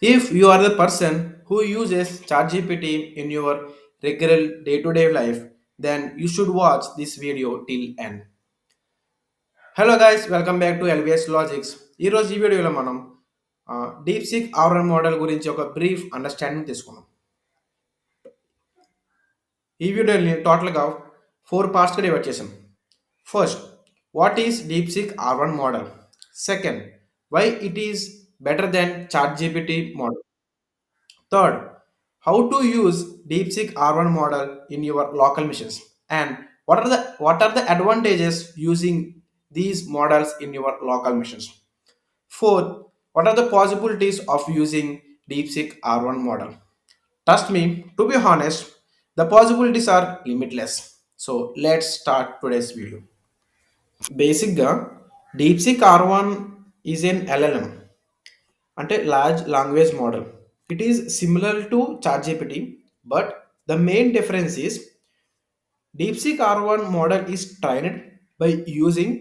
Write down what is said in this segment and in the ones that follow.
If you are the person who uses ChatGPT in your regular day-to-day life, then you should watch this video till end. Hello guys welcome back to LVS logics. ఈరోజు ఈ వీడియోలో మనం DeepSeek R one model గురించి ఒక brief understanding తీసుకున్నాం. ఈ వీడియోని టోటల్గా 4 పార్ట్స్గా డివైడ్ చేసాం. First, what is DeepSeek R one model. Second, why it is better than ChatGPT model. Third, how to use DeepSeek R1 model in your local missions, and what are the advantages using these models in your local missions. Fourth, what are the possibilities of using DeepSeek R1 model. Trust me, to be honest, the possibilities are limitless. So let's start today's video. బేసిక్గా DeepSeek R1 is an LLM, అంటే large language model. It is similar to ChatGPT, but the main difference is DeepSeek R1 model is trained by using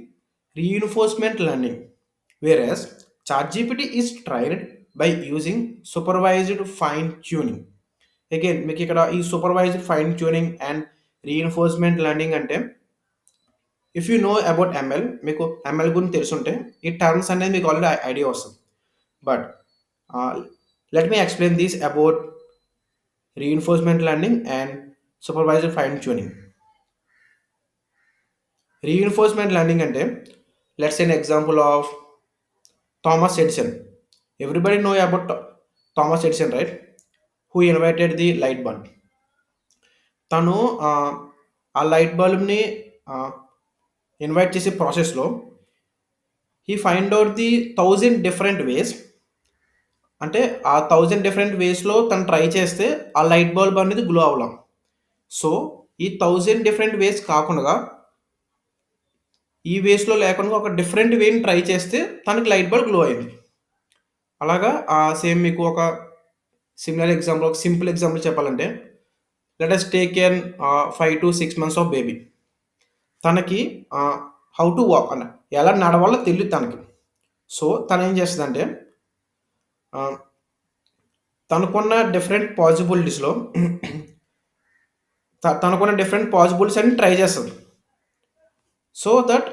reinforcement learning, whereas ChatGPT is trained by using supervised fine tuning. Again మీకు ఇక్కడ ఈ supervised fine tuning and reinforcement learning అంటే, if you know about ML, మీకు ML గురించి తెలుసుంటే ఈ terms అనేది మీకు ఆల్రెడీ ఐడియా వస్తుంది. But let me explain this about reinforcement learning and supervised fine tuning. Reinforcement learning ante, let's say an example of Thomas Edison. Everybody know about Thomas Edison, right? Who invented the light bulb. తను ఆ light బల్బ్ని invite చేసే ప్రాసెస్లో he find out the 1000 different ways. అంటే ఆ 1000 different వేస్లో తను try చేస్తే ఆ light bulb అనేది గ్లో అవ్వడం. సో ఈ 1000 డిఫరెంట్ వేస్ కాకుండా ఈ వేస్లో లేకుండా ఒక డిఫరెంట్ వేని ట్రై చేస్తే తనకి లైట్ బల్బ్ గ్లో అయింది. అలాగా సేమ్ మీకు ఒక సిమిలర్ ఎగ్జాంపుల్, ఒక సింపుల్ ఎగ్జాంపుల్ చెప్పాలంటే, let us take an 5 to 6 months of baby. తనకి హౌ టు వాక్ అన్న ఎలా నడవాలో తెలియదు తనకి. సో తను ఏం చేస్తుందంటే, తనకున్న డిఫరెంట్ పాసిబిలిటీస్లో తనకున్న డిఫరెంట్ పాసిబిలిటీస్ అన్ని ట్రై చేస్తుంది. సో దట్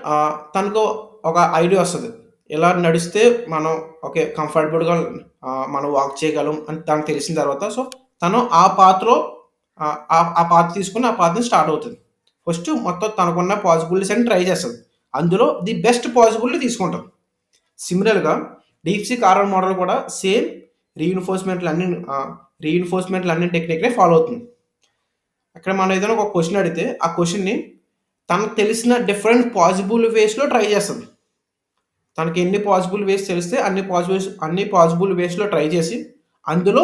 తనకు ఒక ఐడియా వస్తుంది, ఎలా నడిస్తే మనం ఓకే కంఫర్టబుల్గా మనం వాక్ చేయగలం అని తనకు తెలిసిన తర్వాత, సో తను ఆ పాత్రలో ఆ పాత్ తీసుకుని ఆ పాత్ని స్టార్ట్ అవుతుంది. ఫస్ట్ మొత్తం తనకున్న పాసిబిలిటీస్ అన్ని ట్రై చేస్తుంది, అందులో ది బెస్ట్ పాసిబిలిటీ తీసుకుంటాం. సిమిలర్గా డీప్సీక్ R1 మోడల్ కూడా సేమ్ రీఇన్ఫోర్స్మెంట్ లెర్నింగ్ టెక్నిక్నే ఫాలో అవుతుంది. అక్కడ మనం ఏదైనా ఒక క్వశ్చన్ అడిగితే ఆ క్వశ్చన్ని తనకు తెలిసిన డిఫరెంట్ పాసిబుల్ వేస్లో ట్రై చేస్తుంది. తనకి ఎన్ని పాసిబుల్ వేస్ తెలిస్తే అన్ని పాసిబుల్ వేస్లో ట్రై చేసి అందులో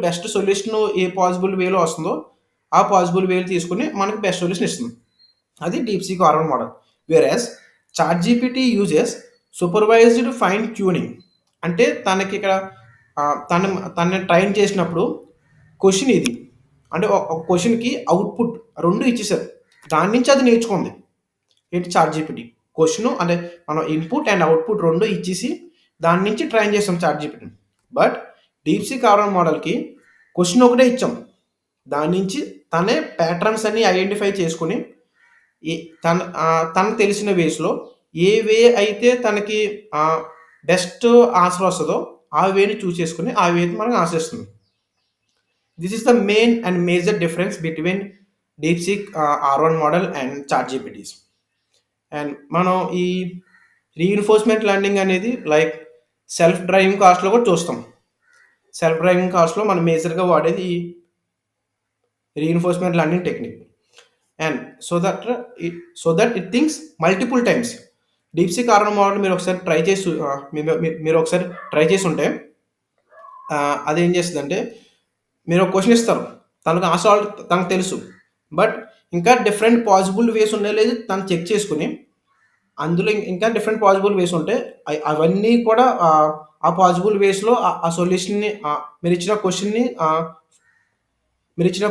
బెస్ట్ సొల్యూషన్ ఏ పాసిబుల్ వేలో వస్తుందో ఆ పాసిబుల్ వేలు తీసుకుని మనకు బెస్ట్ సొల్యూషన్ ఇస్తుంది. అది DeepSeek R1 model. Versus ChatGPT uses supervised fine tuning. అంటే తనకి ఇక్కడ తనని ట్రైన్ చేసినప్పుడు క్వశ్చన్ ఇది, అంటే ఒక క్వశ్చన్కి అవుట్పుట్ 2 ఇచ్చేసారు, దాని నుంచి అది నేర్చుకుంది. ఏంటి చాట్జిపిటి క్వశ్చన్ అంటే మనం ఇన్పుట్ అండ్ అవుట్పుట్ 2 ఇచ్చేసి దాని నుంచి ట్రైన్ చేస్తాం చాట్జిపిటిని. బట్ డీప్సీక్ R1 మోడల్కి క్వశ్చన్ ఒకటే ఇచ్చాం, దాని నుంచి తనే ప్యాటర్న్స్ అన్ని ఐడెంటిఫై చేసుకుని తనకు తెలిసిన వేస్లో ఏ వే అయితే తనకి బెస్ట్ ఆన్సర్ వస్తుందో ఆ వేని చూస్ చేసుకుని ఆ వేని మనకు ఆన్సర్ ఇస్తుంది. This is the main and major difference between DeepSeek R1 model and ChatGPT's. And మనం ఈ రీఇన్ఫోర్స్మెంట్ లెర్నింగ్ అనేది లైక్ సెల్ఫ్ డ్రైవింగ్ కార్స్లో కూడా చూస్తాం. సెల్ఫ్ డ్రైవింగ్ కార్స్లో మనం మేజర్గా వాడేది ఈ reinforcement learning technique. And so that it thinks multiple times. DeepSeek R1 model మీరు ఒకసారి ట్రై చేసి ఉంటే అదేం చేస్తుందంటే, మీరు ఒక క్వశ్చన్ ఇస్తారు, తనకు ఆన్సర్ తనకు తెలుసు, బట్ ఇంకా డిఫరెంట్ పాసిబుల్ వేస్ ఉన్నాయో లేదు తను చెక్ చేసుకుని అందులో ఇంకా డిఫరెంట్ పాసిబుల్ వేస్ ఉంటే అవన్నీ కూడా ఆ పాసిబుల్ వేస్లో ఆ సొల్యూషన్ని మీరు ఇచ్చిన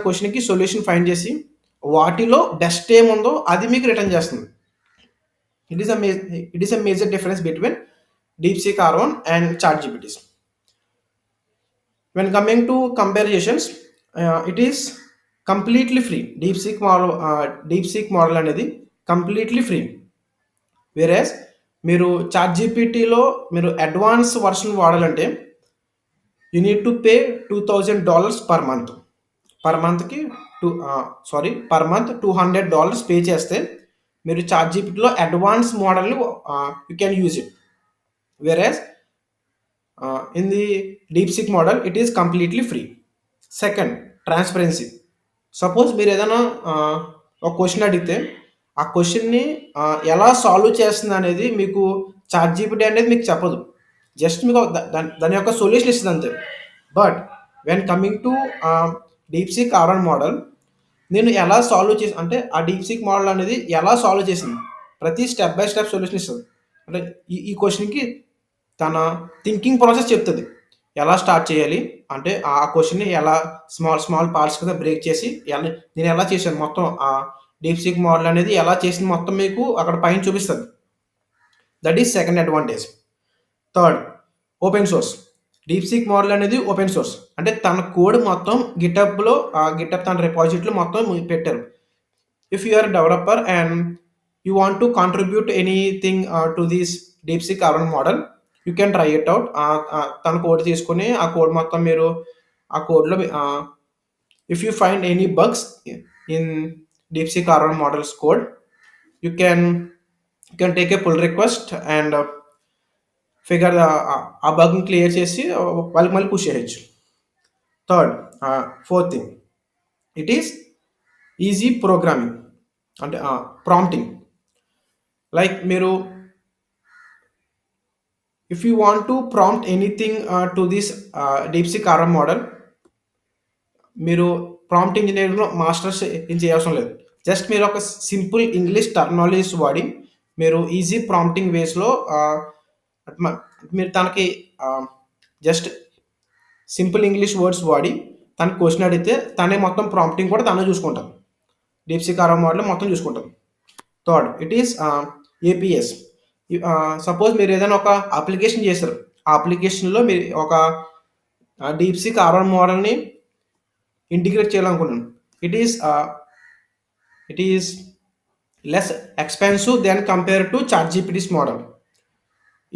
క్వశ్చన్కి సొల్యూషన్ ఫైండ్ చేసి వాటిలో బెస్ట్ ఏముందో అది మీకు రిటర్న్ చేస్తుంది. It is a major difference between DeepSeek R1 and ChatGPT's. When coming to comparisons, it is completely free. DeepSeek model అనేది completely free. Whereas మీరు చాట్ జీపీటీలో మీరు అడ్వాన్స్ వర్షన్ వాడాలంటే you need to pay $2,000 per month. Per మంత్కి per month $200 pay చేస్తే మీరు chat జీపీటీలో advance మోడల్ని you can use it. Whereas in the DeepSeek model, it is completely free. Second, transparency. Suppose మీరు ఏదైనా ఒక question అడిగితే ఆ క్వశ్చన్ని ఎలా సాల్వ్ చేస్తుంది అనేది మీకు చాట్ జీపీటీ అనేది మీకు చెప్పదు. జస్ట్ మీకు దాని యొక్క సొల్యూషన్ ఇస్తుంది అంతే. But when coming to DeepSeek R1 model, నేను ఎలా సాల్వ్ చేసి అంటే ఆ డీప్సీక్ మోడల్ అనేది ఎలా సాల్వ్ చేసింది ప్రతి స్టెప్ బై స్టెప్ సొల్యూషన్ ఇస్తుంది. అంటే ఈ క్వశ్చన్కి తన థింకింగ్ ప్రాసెస్ చెప్తుంది. ఎలా స్టార్ట్ చేయాలి అంటే ఆ క్వశ్చన్ని ఎలా స్మాల్ పార్ట్స్ కింద బ్రేక్ చేసి నేను ఎలా చేశాను మొత్తం ఆ డీప్సీక్ మోడల్ అనేది ఎలా చేసింది మొత్తం మీకు అక్కడ పైన చూపిస్తుంది. That is second advantage. Third, open source. DeepSeek model అనేది ఓపెన్ సోర్స్ అంటే తన కోడ్ మొత్తం గిటప్లో గిటప్ తన రిపాజిటరీలో మొత్తం పెట్టారు. If you are developer and you want to contribute anything to this DeepSeek R1 model, you can try it out. తన code తీసుకుని ఆ కోడ్ మొత్తం మీరు ఆ కోడ్లో if you find any bugs in DeepSeek R1 models code, you can take a pull request and figure ఆ బగ్ని clear చేసి వాళ్ళకి మళ్ళీ పుష్ చేయొచ్చు. Third, fourth thing, it is easy programming అంటే ప్రాంప్టింగ్. లైక్ మీరు if you want to prompt anything to this DeepSeek R1 model, మీరు prompt ఇంజనీరింగ్లో మాస్టర్స్ ఏం చేయవసరం లేదు. జస్ట్ మీరు ఒక సింపుల్ ఇంగ్లీష్ టర్మినాలజీస్ వాడి మీరు ఈజీ ప్రాంప్టింగ్ వేస్లో మీరు తనకి జస్ట్ సింపుల్ ఇంగ్లీష్ వర్డ్స్ వాడి తనకి క్వశ్చన్ అడిగితే తనే మొత్తం ప్రాంప్టింగ్ కూడా తనే చూసుకుంటాం. డీప్సీక్ R1 మోడల్ మొత్తం చూసుకుంటాం. Third, it is APS. Suppose మీరు ఏదైనా ఒక అప్లికేషన్ చేశారు, ఆ అప్లికేషన్లో మీరు ఒక డీప్సీక్ R1 మోడల్ని ఇంటిగ్రేట్ చేయాలనుకున్నాను. It is less expensive than compare to chat GPT's model.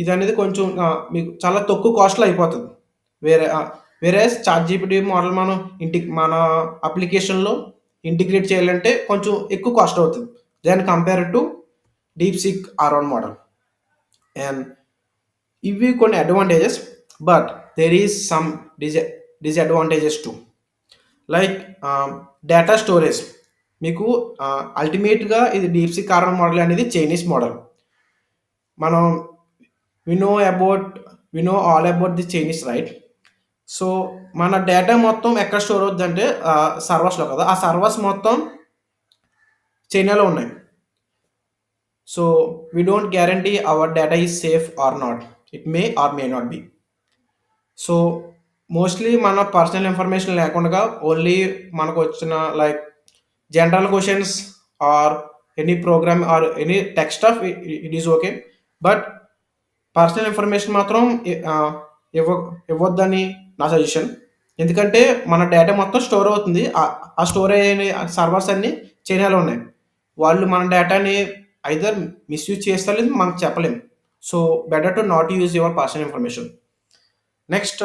ఇది అనేది కొంచెం మీకు చాలా తక్కువ కాస్ట్లో అయిపోతుంది. వేరే చాట్ జీపీటీ మోడల్ మన అప్లికేషన్లో ఇంటిగ్రేట్ చేయాలంటే కొంచెం ఎక్కువ కాస్ట్ అవుతుంది than compare to DeepSeek R1 model. And ఇవి కొన్ని advantages, but there is some disadvantages too. Like data storage. మీకు అల్టిమేట్గా ఇది డీప్సీక్ R1 మోడల్ అనేది చైనీస్ మోడల్. మనం we know all about the Chinese, right? So మన data మొత్తం ఎక్కడ స్టోర్ అవుతుందంటే సర్వర్స్లో కదా. ఆ సర్వర్స్ మొత్తం చైనాలో ఉన్నాయి. So we don't guarantee our data is safe or not. It may or may not be. So mostly మన పర్సనల్ ఇన్ఫర్మేషన్ లేకుండా ఓన్లీ మనకు వచ్చిన like general questions or any program or any text of it is okay. But personal information మాత్రం ఇవ్వద్దని నా suggestion. ఎందుకంటే మన data మొత్తం స్టోర్ అవుతుంది. ఆ స్టోర్ అయ్యే సర్వర్స్ అన్నీ చైనాలో ఉన్నాయి. వాళ్ళు మన డేటాని ఐదర్ మిస్యూజ్ చేస్తారు లేదు మనకు చెప్పలేము. So better to not use your personal information. Next,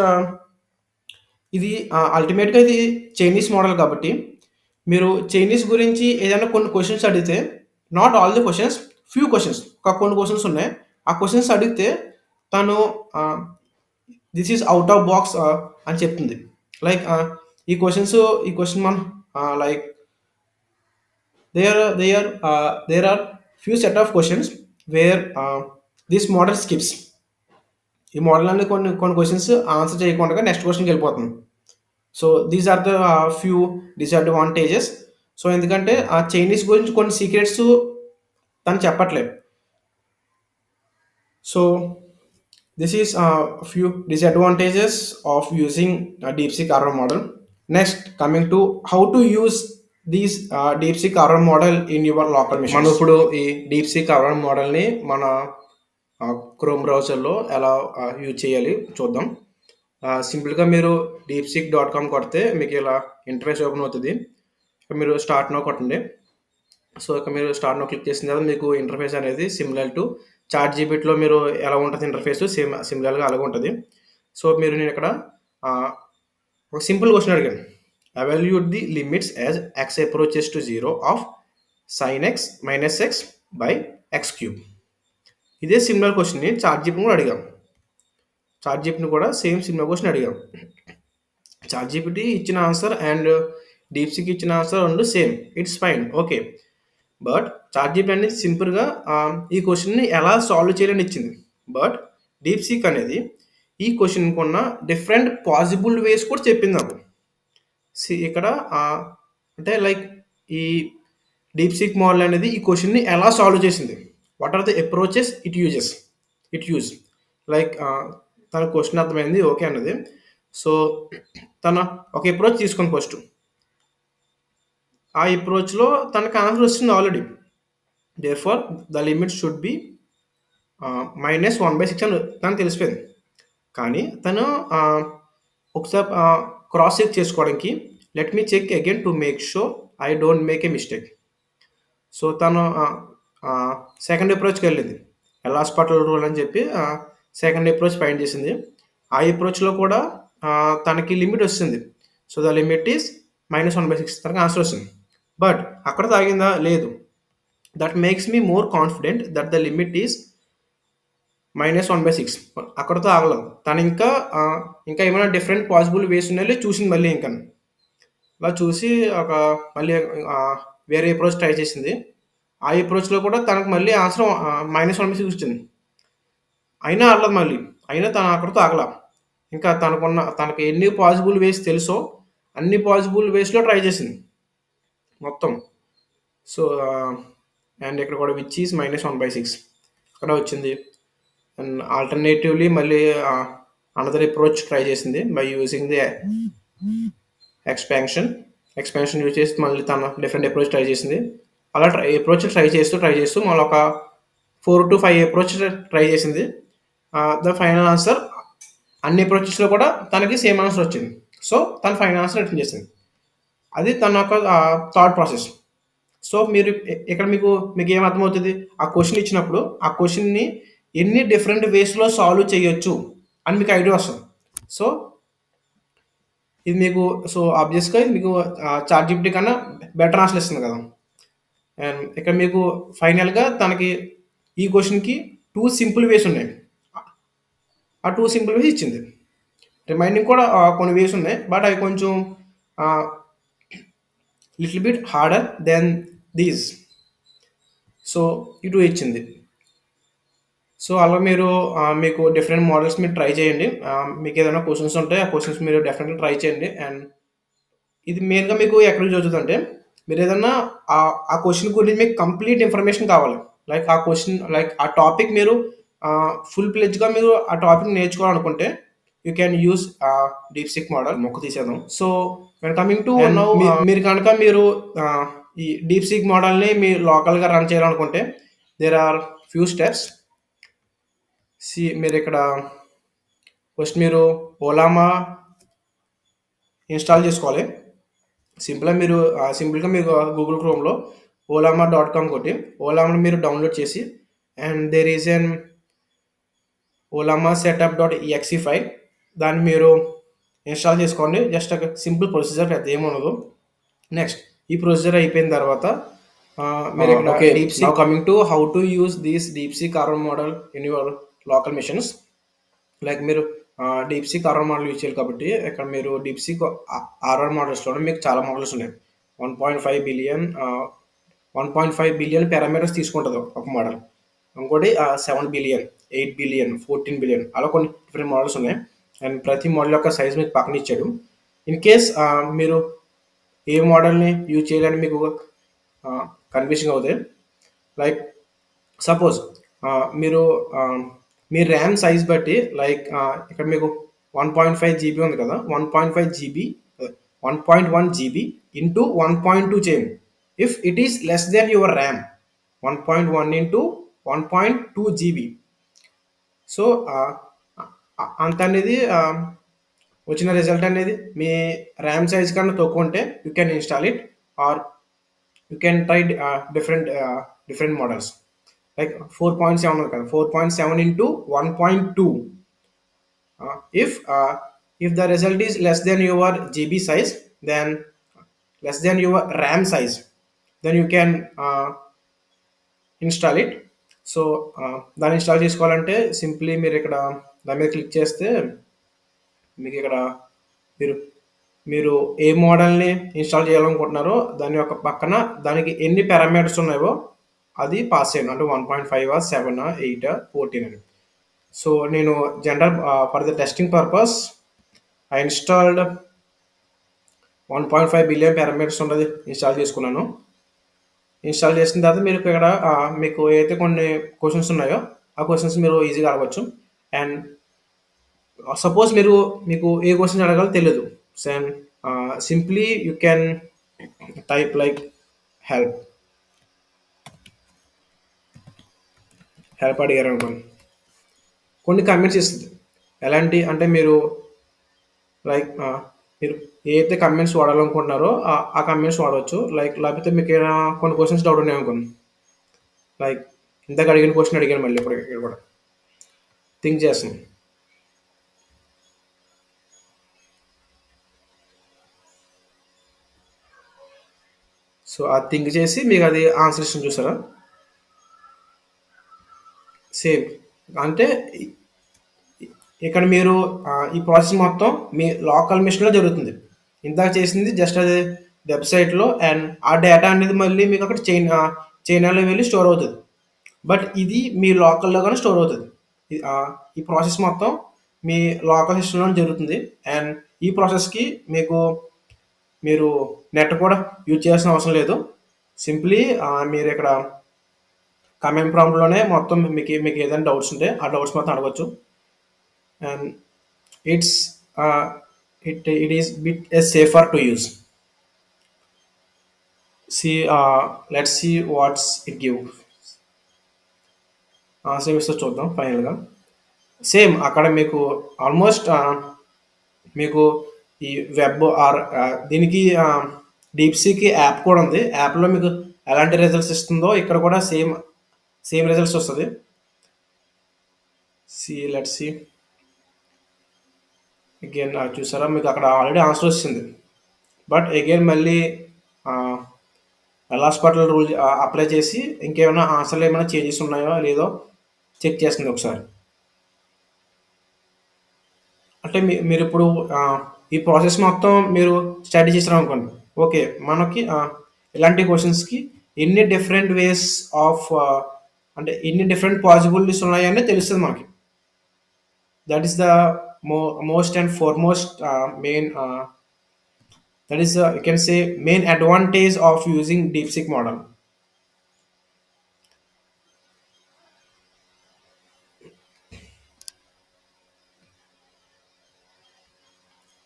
ఇది అల్టిమేట్గా ఇది చైనీస్ మోడల్ కాబట్టి మీరు చైనీస్ గురించి ఏదైనా కొన్ని క్వశ్చన్స్ అడిగితే, not all the questions, few questions, కొన్ని క్వశ్చన్స్ ఉన్నాయి. ఆ క్వశ్చన్స్ అడిగితే తను this is out of box అని చెప్తుంది. లైక్ ఈ క్వశ్చన్ మనం like there are few set of questions where this model skips. ఈ మోడల్ అన్ని కొన్ని క్వశ్చన్స్ ఆన్సర్ చేయకుండా నెక్స్ట్ క్వశ్చన్కి వెళ్ళిపోతుంది. So these are the few disadvantages. So ఎందుకంటే ఆ చైనీస్ గురించి కొన్ని సీక్రెట్స్ తను చెప్పట్లేదు. So this is few disadvantages of using DeepSeek R1 model. Next, coming to how to use these DeepSeek R1 model in your local machine. మనం ఇప్పుడు ఈ DeepSeek R1 మోడల్ని మన క్రోమ్ బ్రౌజర్లో ఎలా యూజ్ చేయాలి చూద్దాం. సింపుల్‌గా మీరు deepseek.com కొడితే మీకు ఇలా ఇంటర్ఫేస్ ఓపెన్ అవుతది. ఇక మీరు స్టార్ట్ నౌ కొట్టండి. సో, ఇక మీరు స్టార్ట్ నౌ క్లిక్ చేసిన తర్వాత మీకు ఇంటర్ఫేస్ అనేది సిమిలర్ టు చాట్‌జీపీటీలో మీరు ఎలా ఉంటది ఇంటర్ఫేస్ సిమిలర్‌గా అలాగే ఉంటది. సో, నేనిక్కడ ఆహ్, ఒక సింపుల్ క్వెషన్ అడిగాను. Evaluate the limits as x approaches to 0 of sin x minus x by x cube. ఇదే సిమిలర్ క్వెషన్‌ని చాట్‌జీపీటీని కూడా అడిగాం. చాట్‌జీపీటీని కూడా సేమ్ సిమిలర్ క్వెషన్ అడిగాం. చాట్‌జీపీటీ ఇచ్చిన ఆన్సర్ అండ్ డీప్‌సీక్ ఇచ్చిన answer 2 same. It's fine. Okay. But ChatGPT అనేది సింపుల్‌గా ఈ క్వెషన్‌ని ఎలా సాల్వ్ చేయాలని ఇచ్చింది. బట్ డీప్‌సీక్ అనేది ఈ క్వెషన్‌కున్న డిఫరెంట్ పాసిబుల్ వేస్ కూడా చెప్పింది నాకు. ఇక్కడ అంటే లైక్ ఈ డీప్‌సీక్ మోడల్ అనేది ఈ క్వెషన్‌ని ఎలా సాల్వ్ చేసింది. What are the approaches it use like తన క్వెషన్ అర్థమైంది. ఓకే అన్నది. సో, తన ఒక అప్రోచ్ తీసుకుంది ఫస్ట్. ఆ అప్రోచ్‌లో తనకి ఆన్సర్ వచ్చింది already. Therefore the limit should be -1/6 అని తనకు తెలిసిపోయింది. కానీ తను ఒకసారి క్రాస్ చెక్ చేసుకోవడానికి let me check again to make sure I don't make a mistake. So, తను సెకండ్ అప్రోచ్‌కి వెళ్ళింది. ఎల్హాస్పిటల్ రూల్ అని చెప్పి సెకండ్ అప్రోచ్ ఫైండ్ చేసింది. ఆ అప్రోచ్‌లో కూడా తనకి లిమిట్ వచ్చింది. సో, ద లిమిట్ ఈస్ -1/6 తనకి ఆన్సర్ వచ్చింది. బట్ అక్కడితో ఆగిందా? లేదు. That makes me more confident that the limit is -1/6 అక్కడితో ఆగలేదు. తను ఇంకా ఏమైనా డిఫరెంట్ పాసిబుల్ వేస్ ఉన్నాయో చూసింది మళ్ళీ ఇంకాను. అలా చూసి మళ్ళీ వేరే అప్రోచ్ ట్రై చేసింది. ఆ అప్రోచ్‌లో కూడా తనకు మళ్ళీ ఆన్సర్ -1/6 వచ్చింది. అయినా ఆగలేదు మళ్ళీ. అయినా తను అక్కడితో ఆగల. ఇంకా తనకి ఎన్ని పాసిబుల్ వేస్ తెలుసో అన్ని పాసిబుల్ వేస్‌లో ట్రై చేసింది మొత్తం. సో, అండ్ ఇక్కడ కూడా విచ్ ఈస్ -1/6 అక్కడ వచ్చింది. అండ్ ఆల్టర్‌నేటివ్‌లీ మళ్ళీ అనదర్ అప్రోచ్ ట్రై చేసింది by using the expansion use చేసి మళ్ళీ తను డిఫరెంట్ అప్రోచ్ ట్రై చేసింది. అలా అప్రోచ్ ట్రై చేస్తూ మళ్ళీ ఒక 4 to 5 అప్రోచ్ ట్రై చేసింది. ద ఫైనల్ ఆన్సర్ అన్ని అప్రోచెస్‌లో కూడా తనకి సేమ్ ఆన్సర్ వచ్చింది. సో, తను ఫైనల్ ఆన్సర్ రిటర్న్ చేసింది. అది తన యొక్క థాట్ ప్రాసెస్. సో, ఇక్కడ మీకు ఏం అర్థమవుతది? ఆ క్వెషన్ ఇచ్చినప్పుడు ఆ క్వెషన్‌ని ఎన్ని డిఫరెంట్ వేస్‌లో సాల్వ్ చేయొచ్చు అని మీకు ఐడియా వస్తది. సో, ఇది మీకు ఆబ్వియస్‌గా ఇది మీకు చాట్‌జీపీటీ కన్నా బెటర్ ఆన్సర్ ఇస్తుంది కదా! అండ్ ఇక్కడ మీకు ఫైనల్‌గా తనకి ఈ క్వెషన్‌కి 2 సింపుల్ వేస్ ఉన్నాయి. ఆ 2 సింపుల్ వేస్ ఇచ్చింది. రిమైనింగ్ కూడా కొన్ని వేస్ ఉన్నాయి. బట్ అవి కొంచెం little bit harder than these. So, ఈ 2 ఇచ్చింది. సో, అలా మీకు డిఫరెంట్ మోడల్స్ మీరు ట్రై చేయండి. మీకు ఏదైనా క్వెషన్స్ ఉంటే ఆ క్వెషన్స్ మీరు డెఫినెట్‌గా ట్రై చేయండి. అండ్ ఇది మెయిన్‌గా మీకు ఎక్కడ యూజ్ అవుతదంటే మీరు ఏదన్నా ఆ క్వెషన్ గురించి మీకు కంప్లీట్ ఇన్ఫర్మేషన్ కావాలి. లైక్ ఆ క్వెషన్ ఆ టాపిక్ మీరు ఫుల్ ప్లెడ్జ్‌గా మీరు ఆ టాపిక్ నేర్చుకోవాలనుకుంటే you can use DeepSeek model. మొక్క తీసేద్దాం. So, when coming to now మీరు కనుక ఈ డీప్‌సీక్ మోడల్‌ని మీరు లోకల్‌గా రన్ చేయాలనుకుంటే దేర్ ఆర్ ఫ్యూ స్టెప్స్. మీరిక్కడ ఫస్ట్ మీరు ఓలామా ఇన్‌స్టాల్ చేసుకోవాలి. సింపుల్‌గా మీరు గూగుల్ క్రోమ్‌లో ollama.com కొట్టి ఓలామాని మీరు డౌన్లోడ్ చేసి and there is an Ollama setup.exe file దాన్ని మీరు ఇన్‌స్టాల్ చేసుకోండి. జస్ట్ ఒక సింపుల్ ప్రొసీజర్, పెద్ద ఏముండదు. నెక్స్ట్ ఈ ప్రొసీజర్ అయిపోయిన తర్వాత మీరు ఇక్కడ DeepSeek now coming to how to use this DeepSeek R one model in your local machines. Like మీరు డీప్‌సీక్ ఆర్ఆర్ మోడల్ యూజ్ చేయాలి కాబట్టి ఇక్కడ మీరు డీప్‌సీక్ ఆర్ఆర్ మోడల్స్‌లోనే మీకు చాలా మోడల్స్ ఉన్నాయి. 1.5 బిలియన్ పారామీటర్స్ తీసుకుంటది ఒక మోడల్. ఇంకోటి 7 బిలియన్, 8 బిలియన్, 14 బిలియన్ అలా కొన్ని డిఫరెంట్ మోడల్స్ ఉన్నాయి. అండ్ ప్రతి మోడల్ యొక్క సైజ్ మీకు పక్కన ఇచ్చాడు. ఇన్ కేస్ మీరు ఏ మోడల్‌ని యూజ్ చేయాలని మీకు కన్ఫ్యూజింగ్ అవుతే లైక్ సపోజ్ మీరు మీ ర్యామ్ సైజ్ బట్టి లైక్ ఇక్కడ మీకు 1.5 జీబీ ఉంది కదా! 1.5 జీబీ 1.1 జీబీ ఇంటూ 1.2 చేయండి. If it is less than your RAM 1.1 into 1.2 GB. So, అంత అనేది వచ్చిన రిజల్ట్ అనేది మీ ర్యామ్ సైజ్ కన్నా తక్కువ ఉంటే you can install it, or you can try different models. Like 4.7 ఉంది కదా, 4.7 into 1.2. If the result is less than your GB size, then less than your RAM size, then you can install it. So దాన్ని install చేసుకోవాలంటే simply మీరు ఇక్కడ దాని మీద click చేస్తే మీకు ఇక్కడ మీరు మీరు ఏ మోడల్ని ఇన్స్టాల్ చేయాలనుకుంటున్నారో దాని యొక్క పక్కన దానికి ఎన్ని పారామీటర్స్ ఉన్నాయో అది పాస్ చేయండి. అంటే 1.5, 7, 8, 14 అని. సో నేను general for the testing purpose I installed 1.5 billion parameters ఉన్నది ఇన్స్టాల్ చేసుకున్నాను. ఇన్స్టాల్ చేసిన తర్వాత మీరు ఇక్కడ మీకు ఏదైతే కొన్ని క్వశ్చన్స్ ఉన్నాయో ఆ క్వశ్చన్స్ మీరు ఈజీగా అడగవచ్చు. అండ్ సపోజ్ మీకు ఏ క్వశ్చన్ అడగాలో తెలియదు, simply you can type like help అడిగారు అనుకోండి, కొన్ని కమెంట్స్ ఇస్తుంది. ఎలాంటి అంటే మీరు లైక్ మీరు ఏదైతే కమెంట్స్ వాడాలనుకుంటున్నారో ఆ కమెంట్స్ వాడవచ్చు. లేకపోతే మీకు ఏమైనా కొన్ని క్వశ్చన్స్ డౌట్ ఉన్నాయి అనుకోండి, లైక్ ఇందాక అడిగిన క్వశ్చన్ అడిగాను మళ్ళీ ఇప్పుడు ఇక్కడ కూడా థింక్ చేస్తాను. సో అది థింక్ చేసి మీకు అది ఆన్సర్ ఇస్తుంది చూసారా, సేమ్. అంటే ఇక్కడ మీరు ఈ ప్రాసెస్ మొత్తం మీ లోకల్ మిషన్లో జరుగుతుంది. ఇందాక చేసింది జస్ట్ అది వెబ్సైట్లో, అండ్ ఆ డేటా అనేది మళ్ళీ మీకు అక్కడ చైనాలో వెళ్ళి స్టోర్ అవుతుంది. బట్ ఇది మీ లోకల్లో కానీ స్టోర్ అవుతుంది. ఈ ప్రాసెస్ మొత్తం మీ లోకల్ సిస్టంలో జరుగుతుంది. అండ్ ఈ ప్రాసెస్కి మీరు నెట్ కూడా యూజ్ చేయాల్సిన అవసరం లేదు. సింప్లీ మీరు ఇక్కడ కమెంట్ ప్రాంప్ట్లోనే మొత్తం మీకు ఏదైనా డౌట్స్ ఉంటే ఆ డౌట్స్ మొత్తం అడగచ్చు. And it is bit safer to use. Let's see what's it give. Same ఇస్తే చూద్దాం ఫైనల్గా. సేమ్ అక్కడ మీకు ఆల్మోస్ట్ మీకు ఈ వెబ్ ఆర్ దీనికి డీప్సీకి యాప్ కూడా ఉంది. యాప్లో మీకు ఎలాంటి రిజల్ట్స్ ఇస్తుందో ఇక్కడ కూడా సేమ్ రిజల్ట్స్ వస్తుంది. Let's see again. చూసారా, మీకు అక్కడ ఆల్రెడీ ఆన్సర్ వచ్చింది. బట్ అగైన్ మళ్ళీ హాస్పిటల్ రూల్ అప్లై చేసి ఇంకేమైనా ఆన్సర్లు ఏమైనా చేంజెస్ ఉన్నాయో లేదో చెక్ చేస్తుంది ఒకసారి. అంటే మీరు ఇప్పుడు ఈ ప్రాసెస్ మొత్తం మీరు స్టడీ చేసారు అనుకోండి, ఓకే మనకి ఇలాంటి క్వశ్చన్స్కి ఎన్ని డిఫరెంట్ వేస్ ఆఫ్ అంటే ఎన్ని డిఫరెంట్ పాసిబిలిటీస్ ఉన్నాయని తెలుస్తుంది మనకి. That is the most and foremost main that is you can say main advantage of using DeepSeek model.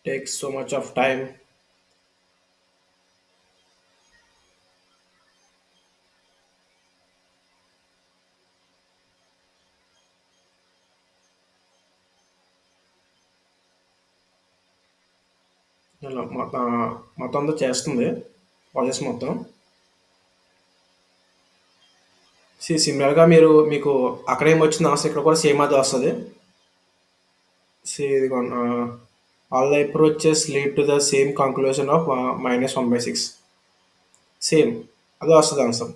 Takes so much of time. మొత్తం అంతా చేస్తుంది ప్రాసెస్ మొత్తం. సిమిలర్గా మీకు అక్కడ ఏమొచ్చింది ఆన్సర్ ఇక్కడ కూడా సేమ్ అది వస్తుంది. All the approaches lead to the same conclusion of -1/6. Same అదే వస్తుంది answer.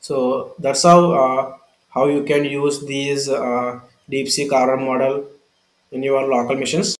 So that's how you can use these DeepSeek RR model in your local missions.